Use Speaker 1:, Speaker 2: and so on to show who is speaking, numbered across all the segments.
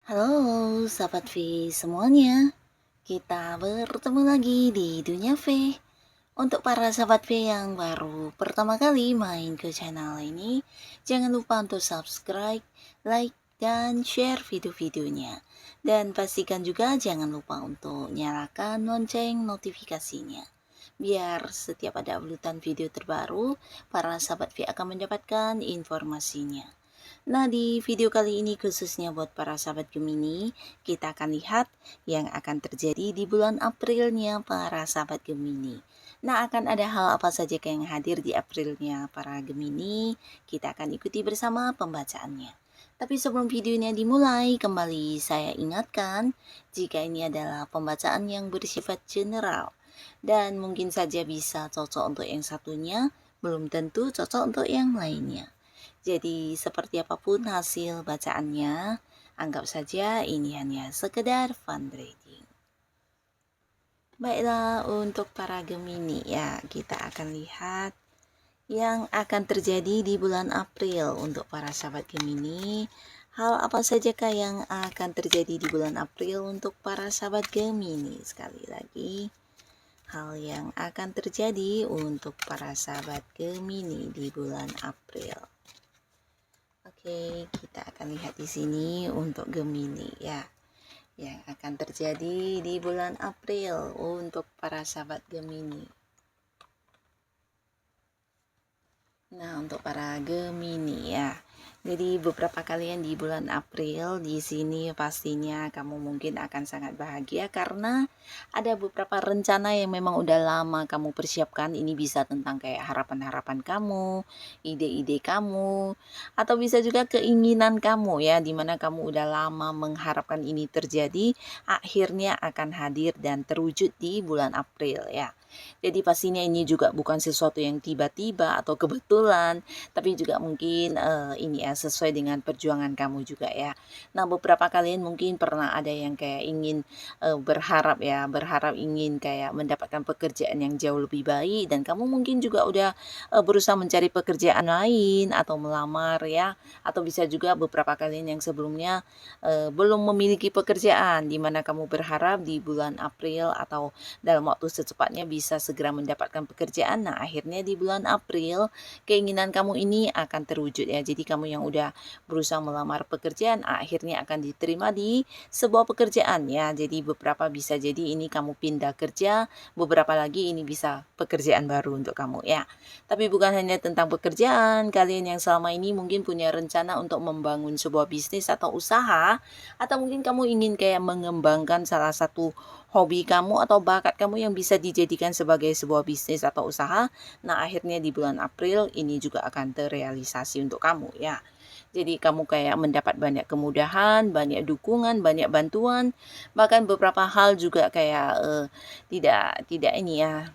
Speaker 1: Halo, sahabat V semuanya. Kita bertemu lagi di Dunia V. Untuk para sahabat V yang baru pertama kali main ke channel ini, jangan lupa untuk subscribe, like, dan share video-videonya. Dan pastikan juga jangan lupa untuk nyalakan lonceng notifikasinya. Biar setiap ada uploadan video terbaru, para sahabat V akan mendapatkan informasinya. Nah, di video kali ini khususnya buat para sahabat Gemini, kita akan lihat yang akan terjadi di bulan Aprilnya para sahabat Gemini. Nah, akan ada hal apa saja yang hadir di Aprilnya para Gemini? Kita akan ikuti bersama pembacaannya. Tapi sebelum videonya dimulai, kembali saya ingatkan, jika ini adalah pembacaan yang bersifat general, dan mungkin saja bisa cocok untuk yang satunya, belum tentu cocok untuk yang lainnya. Jadi seperti apapun hasil bacaannya, anggap saja ini hanya sekedar fun reading. Baiklah, untuk para Gemini ya, kita akan lihat yang akan terjadi di bulan April untuk para sahabat Gemini. Hal apa sajakah yang akan terjadi di bulan April untuk para sahabat Gemini? Sekali lagi, hal yang akan terjadi untuk para sahabat Gemini di bulan April. Oke, kita akan lihat di sini untuk Gemini ya, yang akan terjadi di bulan April untuk para sahabat Gemini. Nah, untuk para Gemini ya. Jadi beberapa kalian di bulan April di sini pastinya kamu mungkin akan sangat bahagia karena ada beberapa rencana yang memang udah lama kamu persiapkan. Ini bisa tentang kayak harapan-harapan kamu, ide-ide kamu, atau bisa juga keinginan kamu ya, dimana kamu udah lama mengharapkan ini terjadi, akhirnya akan hadir dan terwujud di bulan April ya. Jadi pastinya ini juga bukan sesuatu yang tiba-tiba atau kebetulan, tapi juga mungkin ini ya sesuai dengan perjuangan kamu juga ya. Nah, beberapa kalian mungkin pernah ada yang kayak ingin berharap ingin kayak mendapatkan pekerjaan yang jauh lebih baik, dan kamu mungkin juga udah berusaha mencari pekerjaan lain atau melamar ya, atau bisa juga beberapa kalian yang sebelumnya belum memiliki pekerjaan, di mana kamu berharap di bulan April atau dalam waktu secepatnya bisa segera mendapatkan pekerjaan. Nah, akhirnya di bulan April keinginan kamu ini akan terwujud ya. Jadi kamu yang udah berusaha melamar pekerjaan akhirnya akan diterima di sebuah pekerjaan ya. Jadi beberapa bisa jadi ini kamu pindah kerja, beberapa lagi ini bisa pekerjaan baru untuk kamu ya. Tapi bukan hanya tentang pekerjaan, kalian yang selama ini mungkin punya rencana untuk membangun sebuah bisnis atau usaha, atau mungkin kamu ingin kayak mengembangkan salah satu hobi kamu atau bakat kamu yang bisa dijadikan sebagai sebuah bisnis atau usaha. Nah, akhirnya di bulan April ini juga akan terrealisasi untuk kamu ya. Jadi kamu kayak mendapat banyak kemudahan, banyak dukungan, banyak bantuan, bahkan beberapa hal juga kayak tidak ini ya,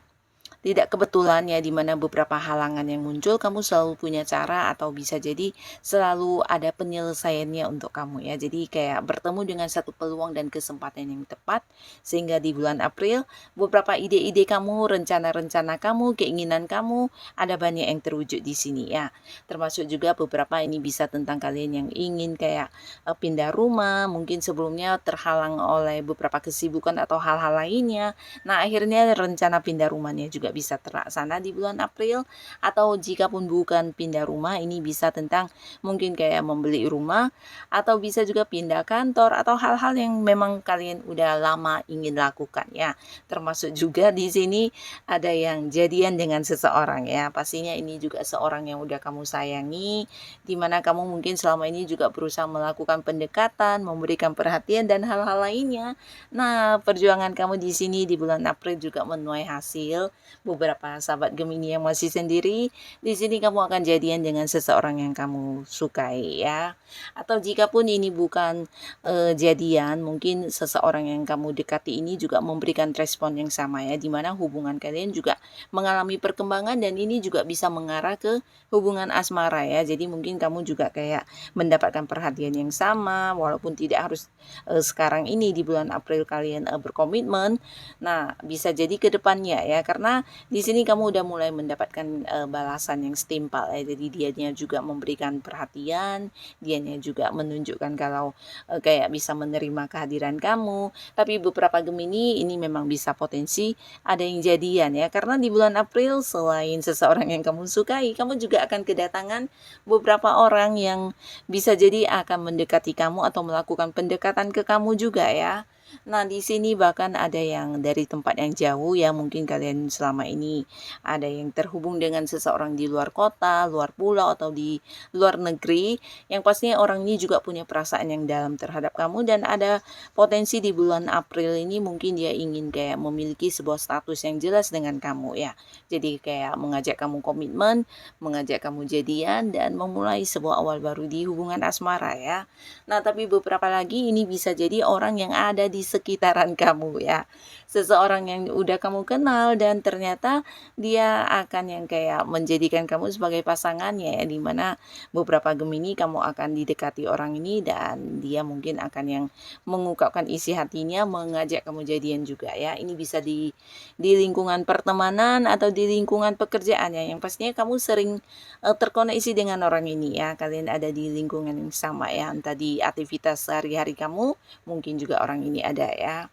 Speaker 1: tidak kebetulan ya, dimana beberapa halangan yang muncul kamu selalu punya cara atau bisa jadi selalu ada penyelesaiannya untuk kamu ya. Jadi kayak bertemu dengan satu peluang dan kesempatan yang tepat, sehingga di bulan April beberapa ide-ide kamu, rencana-rencana kamu, keinginan kamu ada banyak yang terwujud di sini ya. Termasuk juga beberapa ini bisa tentang kalian yang ingin kayak pindah rumah, mungkin sebelumnya terhalang oleh beberapa kesibukan atau hal-hal lainnya. Nah, akhirnya rencana pindah rumahnya juga bisa terlaksana di bulan April, atau jika pun bukan pindah rumah, ini bisa tentang mungkin kayak membeli rumah, atau bisa juga pindah kantor, atau hal-hal yang memang kalian udah lama ingin lakukan ya. Termasuk juga di sini ada yang jadian dengan seseorang ya. Pastinya ini juga seorang yang udah kamu sayangi, dimana kamu mungkin selama ini juga berusaha melakukan pendekatan, memberikan perhatian dan hal-hal lainnya. Nah, perjuangan kamu di sini di bulan April juga menuai hasil. beberapa sahabat Gemini yang masih sendiri, di sini kamu akan jadian dengan seseorang yang kamu sukai ya. Atau jika pun ini bukan jadian, mungkin seseorang yang kamu dekati ini juga memberikan respon yang sama ya, dimana hubungan kalian juga mengalami perkembangan dan ini juga bisa mengarah ke hubungan asmara ya. Jadi mungkin kamu juga kayak mendapatkan perhatian yang sama, walaupun tidak harus sekarang ini di bulan April kalian berkomitmen. Nah, bisa jadi ke depannya ya, karena di sini kamu udah mulai mendapatkan balasan yang setimpal ya. Jadi dianya juga memberikan perhatian, dianya juga menunjukkan kalau kayak bisa menerima kehadiran kamu. Tapi beberapa Gemini ini memang bisa potensi ada yang jadian ya, karena di bulan April selain seseorang yang kamu sukai, kamu juga akan kedatangan beberapa orang yang bisa jadi akan mendekati kamu atau melakukan pendekatan ke kamu juga ya. Nah, di sini bahkan ada yang dari tempat yang jauh ya, mungkin kalian selama ini ada yang terhubung dengan seseorang di luar kota, luar pulau atau di luar negeri, yang pastinya orang ini juga punya perasaan yang dalam terhadap kamu dan ada potensi di bulan April ini mungkin dia ingin kayak memiliki sebuah status yang jelas dengan kamu ya. Jadi kayak mengajak kamu komitmen, mengajak kamu jadian dan memulai sebuah awal baru di hubungan asmara ya. Nah, tapi beberapa lagi ini bisa jadi orang yang ada di sekitaran kamu ya. Seseorang yang udah kamu kenal dan ternyata dia akan yang kayak menjadikan kamu sebagai pasangannya ya, dimana beberapa Gemini kamu akan didekati orang ini dan dia mungkin akan yang mengungkapkan isi hatinya, mengajak kamu jadian juga ya. Ini bisa di lingkungan pertemanan atau di lingkungan pekerjaan ya, yang pastinya kamu sering terkoneksi dengan orang ini ya. Kalian ada di lingkungan yang sama ya, entah di aktivitas sehari-hari kamu, mungkin juga orang ini ada ya.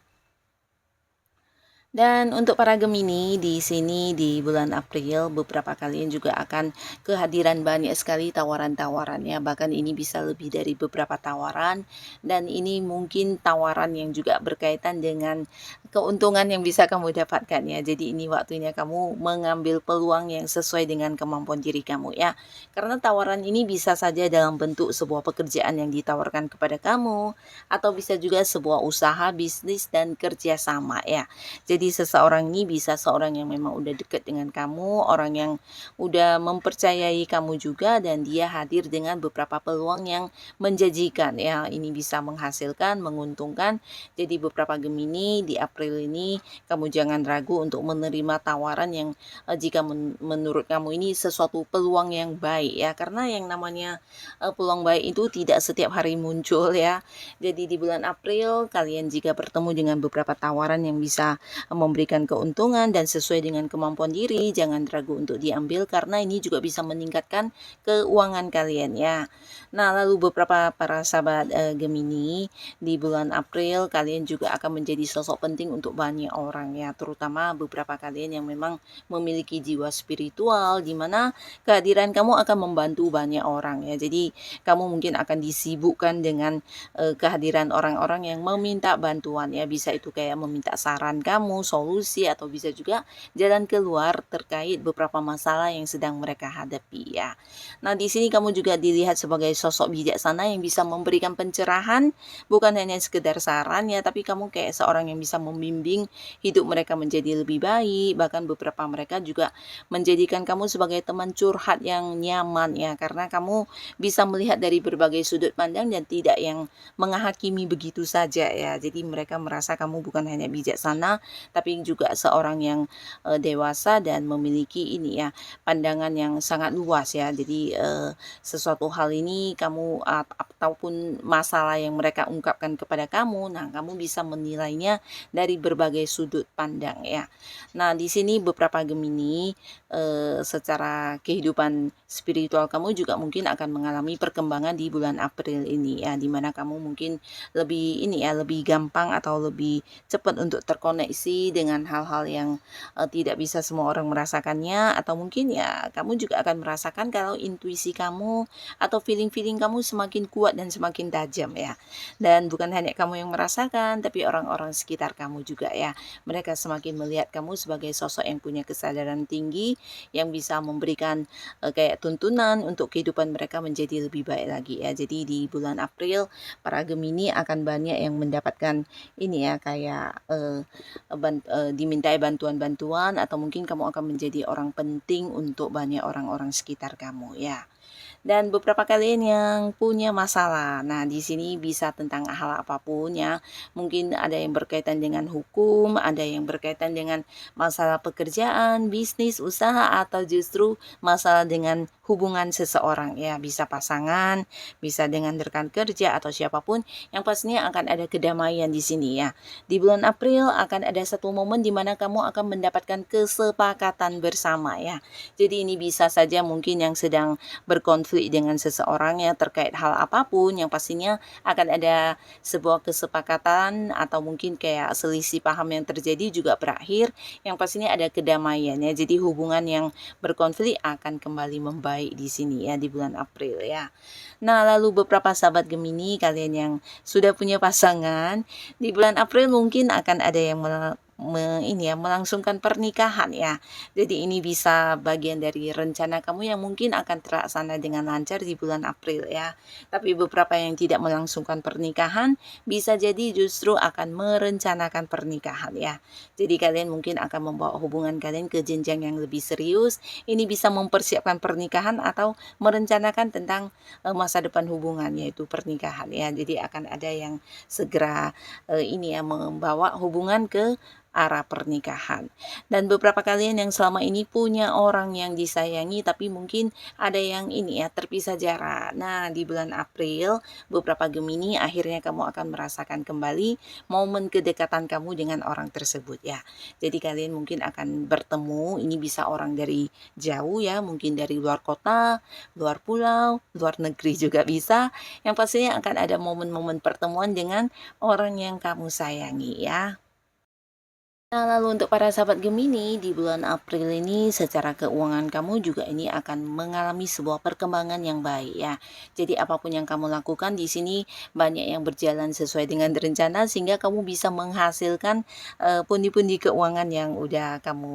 Speaker 1: Dan untuk para Gemini di sini di bulan April beberapa kalian juga akan kehadiran banyak sekali tawaran-tawarannya, bahkan ini bisa lebih dari beberapa tawaran dan ini mungkin tawaran yang juga berkaitan dengan keuntungan yang bisa kamu dapatkan ya. Jadi ini waktunya kamu mengambil peluang yang sesuai dengan kemampuan diri kamu ya. Karena tawaran ini bisa saja dalam bentuk sebuah pekerjaan yang ditawarkan kepada kamu atau bisa juga sebuah usaha, bisnis dan kerjasama ya. Jadi seseorang ini bisa seorang yang memang udah deket dengan kamu, orang yang udah mempercayai kamu juga dan dia hadir dengan beberapa peluang yang menjanjikan ya. Ini bisa menghasilkan, menguntungkan. Jadi beberapa Gemini di April ini kamu jangan ragu untuk menerima tawaran yang jika menurut kamu ini sesuatu peluang yang baik ya. Karena yang namanya peluang baik itu tidak setiap hari muncul ya. Jadi di bulan April kalian jika bertemu dengan beberapa tawaran yang bisa memberikan keuntungan dan sesuai dengan kemampuan diri, jangan ragu untuk diambil karena ini juga bisa meningkatkan keuangan kalian ya. Nah, lalu beberapa para sahabat Gemini di bulan April kalian juga akan menjadi sosok penting untuk banyak orang ya, terutama beberapa kalian yang memang memiliki jiwa spiritual di mana kehadiran kamu akan membantu banyak orang ya. Jadi kamu mungkin akan disibukkan dengan kehadiran orang-orang yang meminta bantuan ya, bisa itu kayak meminta saran kamu, solusi atau bisa juga jalan keluar terkait beberapa masalah yang sedang mereka hadapi ya. Nah, di sini kamu juga dilihat sebagai sosok bijaksana yang bisa memberikan pencerahan, bukan hanya sekedar saran ya, tapi kamu kayak seorang yang bisa membimbing hidup mereka menjadi lebih baik. Bahkan beberapa mereka juga menjadikan kamu sebagai teman curhat yang nyaman ya, karena kamu bisa melihat dari berbagai sudut pandang dan tidak yang menghakimi begitu saja ya. Jadi mereka merasa kamu bukan hanya bijaksana tapi juga seorang yang dewasa dan memiliki ini ya pandangan yang sangat luas ya. Jadi sesuatu hal ini kamu ataupun masalah yang mereka ungkapkan kepada kamu, nah kamu bisa menilainya dari berbagai sudut pandang ya. Nah, di sini beberapa Gemini secara kehidupan spiritual kamu juga mungkin akan mengalami perkembangan di bulan April ini ya, dimana kamu mungkin lebih ini ya, lebih gampang atau lebih cepat untuk terkoneksi dengan hal-hal yang tidak bisa semua orang merasakannya, atau mungkin ya kamu juga akan merasakan kalau intuisi kamu atau feeling-feeling kamu semakin kuat kuat dan semakin tajam ya. Dan bukan hanya kamu yang merasakan, tapi orang-orang sekitar kamu juga ya. Mereka semakin melihat kamu sebagai sosok yang punya kesadaran tinggi, yang bisa memberikan kayak tuntunan untuk kehidupan mereka menjadi lebih baik lagi ya. Jadi di bulan April para Gemini akan banyak yang mendapatkan ini ya, kayak dimintai bantuan-bantuan, atau mungkin kamu akan menjadi orang penting untuk banyak orang-orang sekitar kamu ya. Dan beberapa kalian yang punya masalah. Nah, di sini bisa tentang hal apapun ya. Mungkin ada yang berkaitan dengan hukum, ada yang berkaitan dengan masalah pekerjaan, bisnis, usaha, atau justru masalah dengan hubungan seseorang ya. Bisa pasangan, bisa dengan rekan kerja atau siapapun. Yang pastinya akan ada kedamaian di sini ya. Di bulan April akan ada satu momen di mana kamu akan mendapatkan kesepakatan bersama ya. Jadi ini bisa saja mungkin yang sedang berkonflik dengan seseorang ya terkait hal apapun, yang pastinya akan ada sebuah kesepakatan atau mungkin kayak selisih paham yang terjadi juga berakhir, yang pastinya ada kedamaian ya. Jadi hubungan yang berkonflik akan kembali membaik di sini ya di bulan April ya. Nah, lalu beberapa sahabat Gemini, kalian yang sudah punya pasangan, di bulan April mungkin akan ada yang melangsungkan pernikahan ya. Jadi ini bisa bagian dari rencana kamu yang mungkin akan terlaksana dengan lancar di bulan April ya. Tapi beberapa yang tidak melangsungkan pernikahan bisa jadi justru akan merencanakan pernikahan ya. Jadi kalian mungkin akan membawa hubungan kalian ke jenjang yang lebih serius. Ini bisa mempersiapkan pernikahan atau merencanakan tentang masa depan hubungan, yaitu pernikahan ya. Jadi akan ada yang segera ini ya, membawa hubungan ke arah pernikahan. Dan beberapa kalian yang selama ini punya orang yang disayangi, tapi mungkin ada yang ini ya, terpisah jarak. Nah, di bulan April beberapa Gemini akhirnya kamu akan merasakan kembali momen kedekatan kamu dengan orang tersebut ya. Jadi kalian mungkin akan bertemu, ini bisa orang dari jauh ya, mungkin dari luar kota, luar pulau, luar negeri juga bisa. Yang pastinya akan ada momen-momen pertemuan dengan orang yang kamu sayangi ya. Nah, lalu untuk para sahabat Gemini, di bulan April ini secara keuangan kamu juga ini akan mengalami sebuah perkembangan yang baik ya. Jadi apapun yang kamu lakukan di sini banyak yang berjalan sesuai dengan rencana, sehingga kamu bisa menghasilkan pundi-pundi keuangan yang udah kamu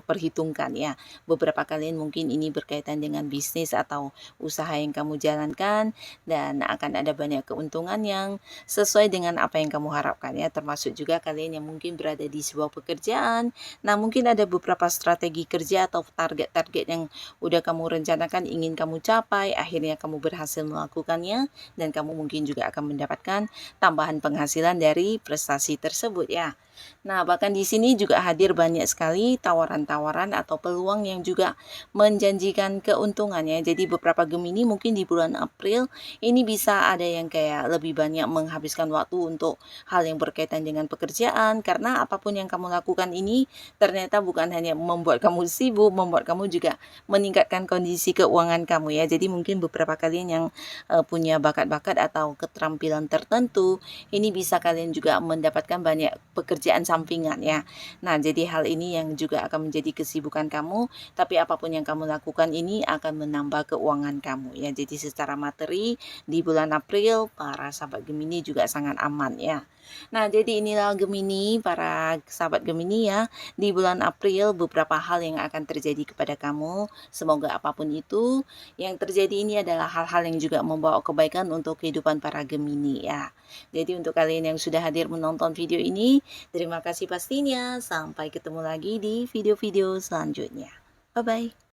Speaker 1: perhitungkan ya. Beberapa kalian mungkin ini berkaitan dengan bisnis atau usaha yang kamu jalankan, dan akan ada banyak keuntungan yang sesuai dengan apa yang kamu harapkan ya. Termasuk juga kalian yang mungkin berada di sebuah pekerjaan. Nah, mungkin ada beberapa strategi kerja atau target-target yang udah kamu rencanakan ingin kamu capai, akhirnya kamu berhasil melakukannya, dan kamu mungkin juga akan mendapatkan tambahan penghasilan dari prestasi tersebut ya. Nah, bahkan di sini juga hadir banyak sekali tawaran-tawaran atau peluang yang juga menjanjikan keuntungannya. Jadi beberapa Gemini mungkin di bulan April ini bisa ada yang kayak lebih banyak menghabiskan waktu untuk hal yang berkaitan dengan pekerjaan, karena apapun yang kamu lakukan ini ternyata bukan hanya membuat kamu sibuk, membuat kamu juga meningkatkan kondisi keuangan kamu ya. Jadi mungkin beberapa kalian yang punya bakat-bakat atau keterampilan tertentu, ini bisa kalian juga mendapatkan banyak pekerjaan sampingan ya. Nah, jadi hal ini yang juga akan menjadi kesibukan kamu, tapi apapun yang kamu lakukan ini akan menambah keuangan kamu ya. Jadi secara materi di bulan April para sahabat Gemini juga sangat aman ya. Nah, jadi inilah Gemini, para sahabat Gemini ya. Di bulan April beberapa hal yang akan terjadi kepada kamu. Semoga apapun itu yang terjadi ini adalah hal-hal yang juga membawa kebaikan untuk kehidupan para Gemini ya. Jadi untuk kalian yang sudah hadir menonton video ini, terima kasih pastinya. Sampai ketemu lagi di video-video selanjutnya. Bye-bye.